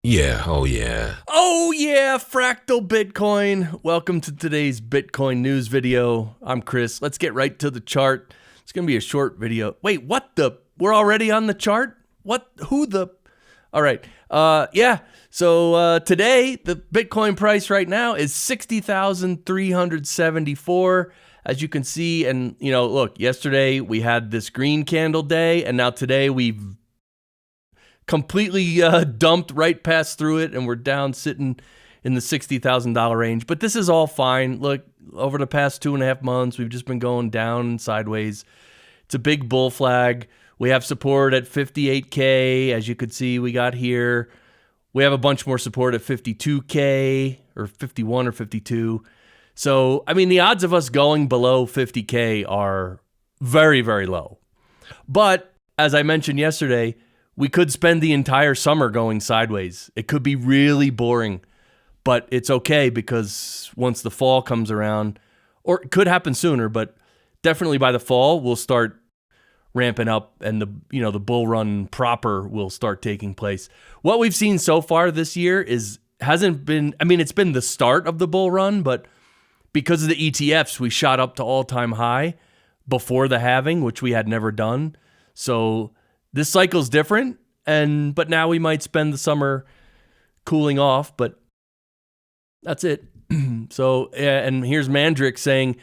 Yeah, oh yeah. Oh yeah, Fractal Bitcoin. Welcome to today's Bitcoin news video. I'm Chris. Let's get right to the chart. It's going to be a short video. Wait, what the? We're already on the chart? What? Who the? All right. So today, the Bitcoin price right now is 60,374. As you can see, and look, yesterday we had this green candle day, and now today we've completely dumped right past through it, and we're down sitting in the $60,000 range. But this is all fine. Look, over the past 2.5 months, we've just been going down and sideways. It's a big bull flag. We have support at 58K, as you could see we got here. We have a bunch more support at 52K, or 51 or 52. So, I mean, the odds of us going below 50K are very, very low. But, as I mentioned yesterday, we could spend the entire summer going sideways. It could be really boring, but it's okay because once the fall comes around, or it could happen sooner, but definitely by the fall, we'll start ramping up and the bull run proper will start taking place. What we've seen so far this year it's been the start of the bull run, but because of the ETFs, we shot up to all-time high before the halving, which we had never done. So this cycle's different, but now we might spend the summer cooling off, but that's it. So, and here's Mandrick saying,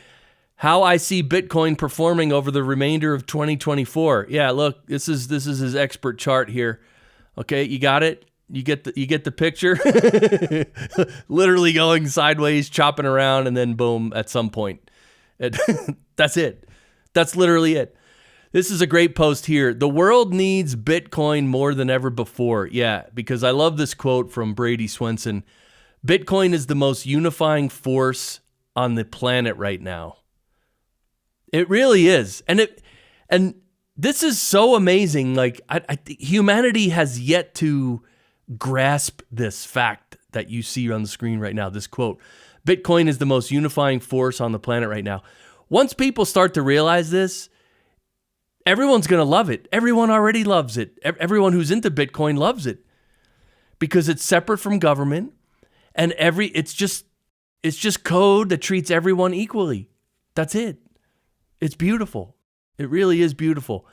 how I see Bitcoin performing over the remainder of 2024. Yeah, look, this is his expert chart here. Okay, you got it? You get the picture? Literally going sideways, chopping around, and then boom, at some point. That's it. That's literally it. This is a great post here. The world needs Bitcoin more than ever before. Yeah, because I love this quote from Brady Swenson. Bitcoin is the most unifying force on the planet right now. It really is. And this is so amazing. Like, humanity has yet to grasp this fact that you see on the screen right now, this quote. Bitcoin is the most unifying force on the planet right now. Once people start to realize this, everyone's going to love it. Everyone already loves it. Everyone who's into Bitcoin loves it because it's separate from government and it's just code that treats everyone equally. That's it. It's beautiful. It really is beautiful.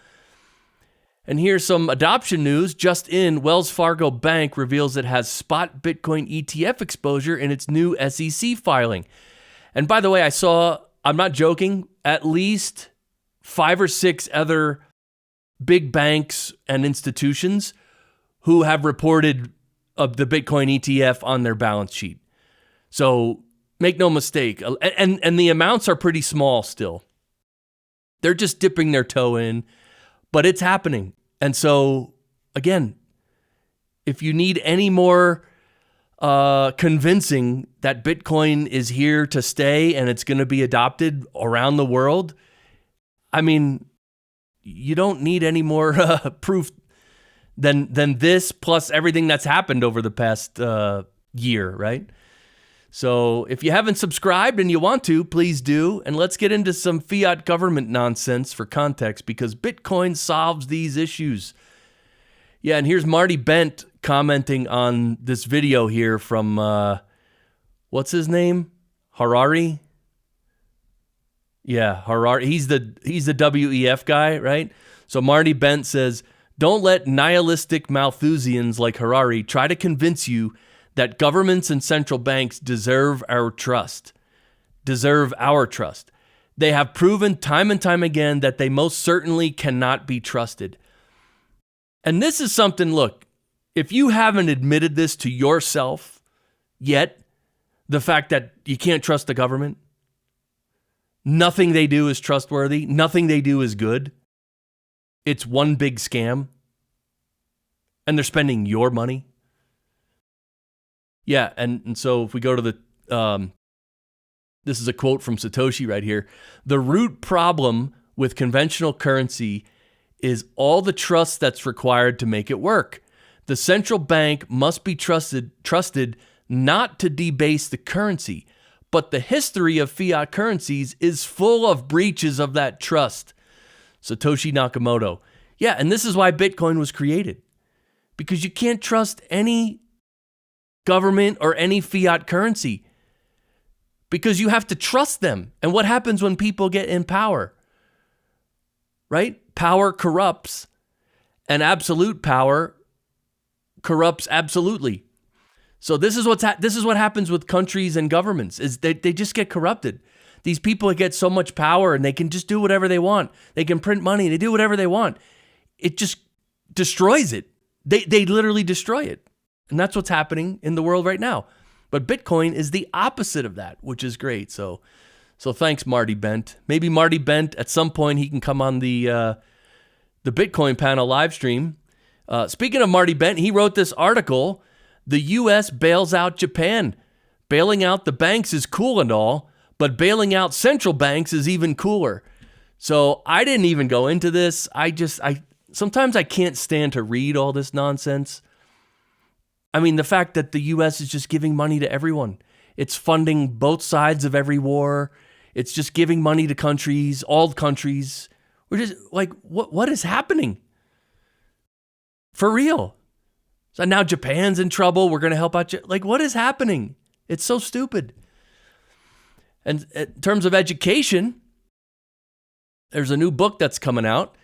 And here's some adoption news. Just in, Wells Fargo Bank reveals it has spot Bitcoin ETF exposure in its new SEC filing. And by the way, I'm not joking, at least 5 or 6 other big banks and institutions who have reported of the Bitcoin ETF on their balance sheet. So make no mistake. And the amounts are pretty small still. They're just dipping their toe in, but it's happening. And so, again, if you need any more convincing that Bitcoin is here to stay and it's going to be adopted around the world, I mean, you don't need any more proof than this, plus everything that's happened over the past year, right? So if you haven't subscribed and you want to, please do. And let's get into some fiat government nonsense for context because Bitcoin solves these issues. Yeah, and here's Marty Bent commenting on this video here from, what's his name? Harari? Yeah, Harari. He's the WEF guy, right? So Marty Bent says, don't let nihilistic Malthusians like Harari try to convince you that governments and central banks deserve our trust. They have proven time and time again that they most certainly cannot be trusted. And this is something, look, if you haven't admitted this to yourself yet, the fact that you can't trust the government, nothing they do is trustworthy, nothing they do is good, it's one big scam, and they're spending your money. Yeah, and so if we go to the, this is a quote from Satoshi right here. The root problem with conventional currency is all the trust that's required to make it work. The central bank must be trusted not to debase the currency, but the history of fiat currencies is full of breaches of that trust. Satoshi Nakamoto. Yeah, and this is why Bitcoin was created. Because you can't trust any government or any fiat currency because you have to trust them. And what happens when people get in power? Right? Power corrupts, and absolute power corrupts absolutely. So this is what happens with countries and governments is they just get corrupted. These people get so much power and they can just do whatever they want. They can print money. They do whatever they want. It just destroys it. They literally destroy it. And that's what's happening in the world right now. But Bitcoin is the opposite of that, which is great. So thanks, Marty Bent. Maybe Marty Bent at some point he can come on the Bitcoin panel live stream. Speaking of Marty Bent, he wrote this article. The U.S. bails out Japan. Bailing out the banks is cool and all, but bailing out central banks is even cooler. So I didn't even go into this. Sometimes I can't stand to read all this nonsense. I mean, the fact that the U.S. is just giving money to everyone. It's funding both sides of every war. It's just giving money to countries, all countries. We're just like, what is happening? For real. So now Japan's in trouble. We're going to help out. Like, what is happening? It's so stupid. And in terms of education, there's a new book that's coming out.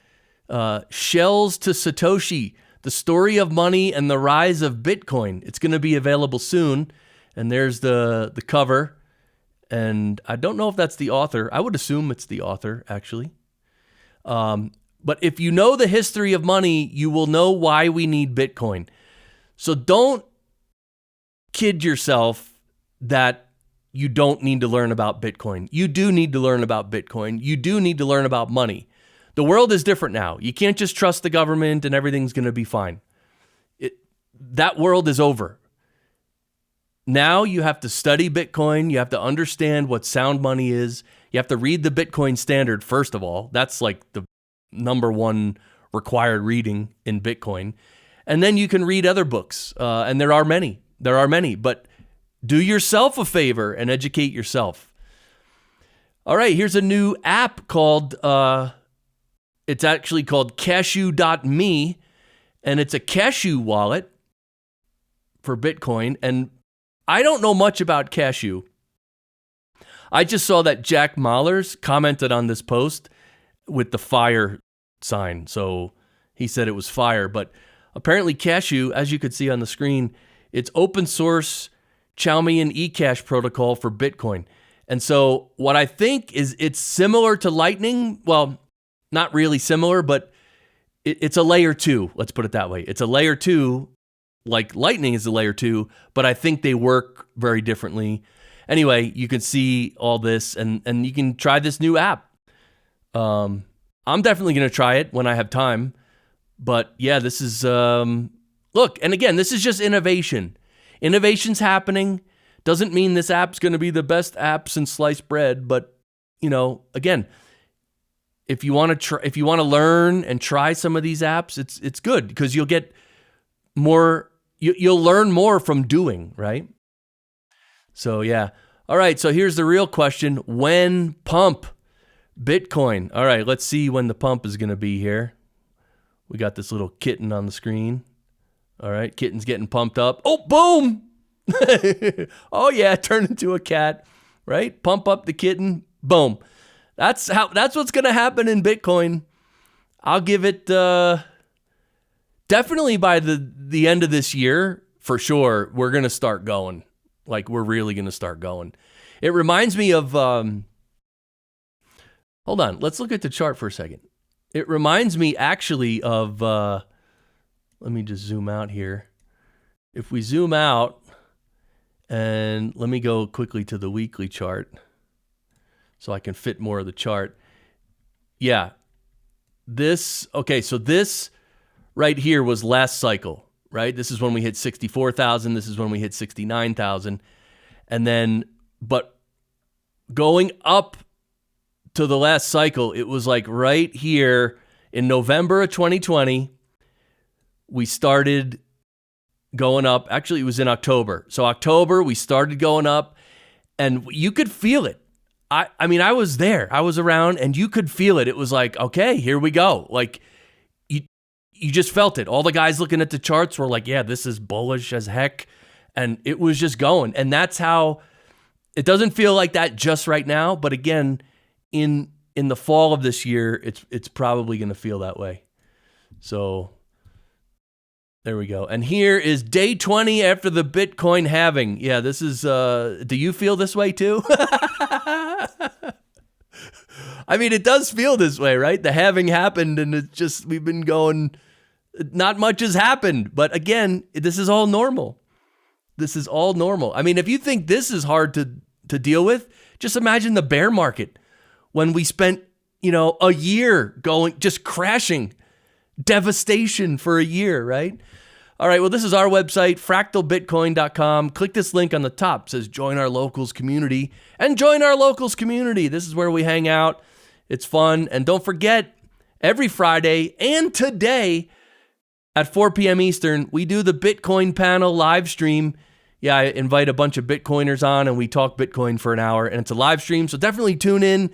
Shells to Satoshi, The Story of Money and the Rise of Bitcoin. It's going to be available soon. And there's the cover. And I don't know if that's the author. I would assume it's the author, actually. But if you know the history of money, you will know why we need Bitcoin. So don't kid yourself that you don't need to learn about Bitcoin. You do need to learn about Bitcoin. You do need to learn about money. The world is different now. You can't just trust the government and everything's going to be fine. That world is over. Now you have to study Bitcoin. You have to understand what sound money is. You have to read the Bitcoin Standard, first of all. That's like the number one required reading in Bitcoin. And then you can read other books. And there are many. But do yourself a favor and educate yourself. All right, here's a new app called, it's actually called CASHU.me. And it's a CASHU wallet for Bitcoin. And I don't know much about CASHU. I just saw that Jack Mallers commented on this post with the fire sign. So he said it was fire. But apparently CASHU, as you could see on the screen, it's open source Chaumian eCash protocol for Bitcoin. And so what I think is it's similar to Lightning. Well, not really similar, but it's a layer 2. Let's put it that way. It's a layer 2, like Lightning is a layer 2, but I think they work very differently. Anyway, you can see all this and you can try this new app. I'm definitely going to try it when I have time. But yeah, this is, look, and again, this is just innovation. Innovation's happening. Doesn't mean this app's going to be the best app since sliced bread. But, again, if you want to learn and try some of these apps, it's good because you'll get more, you'll learn more from doing, right? So yeah. All right. So here's the real question. When pump Bitcoin? All right. Let's see when the pump is going to be here. We got this little kitten on the screen. All right. Kitten's getting pumped up. Oh, boom. Oh yeah. Turned into a cat, right? Pump up the kitten. Boom. That's what's going to happen in Bitcoin. I'll give it, definitely by the end of this year, for sure, we're going to start going. Like, we're really going to start going. It reminds me of, hold on, let's look at the chart for a second. It reminds me actually of, let me just zoom out here. If we zoom out, and let me go quickly to the weekly chart so I can fit more of the chart. Yeah, so this right here was last cycle, right? This is when we hit 64,000. This is when we hit 69,000. And then, but going up to the last cycle, it was like right here in November of 2020, we started going up. Actually, it was in October. So October, we started going up and you could feel it. I mean, I was there. I was around and you could feel it. It was like, okay, here we go. Like, you just felt it. All the guys looking at the charts were like, yeah, this is bullish as heck. and it was just going. And that's how it doesn't feel like that just right now. But again, in the fall of this year, it's probably going to feel that way. So there we go. And here is day 20 after the Bitcoin halving. Yeah, this is, do you feel this way too? I mean, it does feel this way, right? The halving happened and it's just, we've been going, not much has happened. But again, this is all normal. This is all normal. I mean, if you think this is hard to deal with, just imagine the bear market when we spent, a year going, just crashing, devastation for a year, right? All right, well, this is our website, fractalbitcoin.com. Click this link on the top. It says join our locals community. And join our locals community. This is where we hang out. It's fun. And don't forget, every Friday and today at 4 p.m. Eastern, we do the Bitcoin panel live stream. Yeah, I invite a bunch of Bitcoiners on and we talk Bitcoin for an hour. And it's a live stream, so definitely tune in,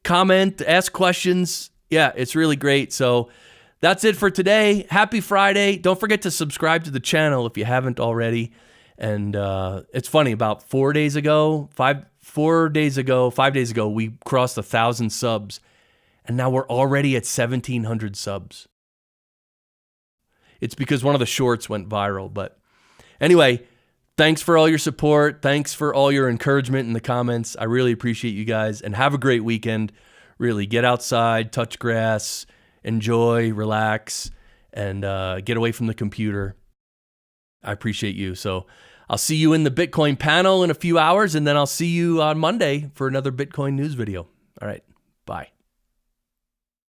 comment, ask questions. Yeah, it's really great. So that's it for today. Happy Friday. Don't forget to subscribe to the channel if you haven't already. And it's funny, about 5 days ago, we crossed 1,000 subs. And now we're already at 1,700 subs. It's because one of the shorts went viral. But anyway, thanks for all your support. Thanks for all your encouragement in the comments. I really appreciate you guys. And have a great weekend. Really, get outside, touch grass, enjoy, relax, and get away from the computer. I appreciate you. So I'll see you in the Bitcoin panel in a few hours, and then I'll see you on Monday for another Bitcoin news video. All right, bye.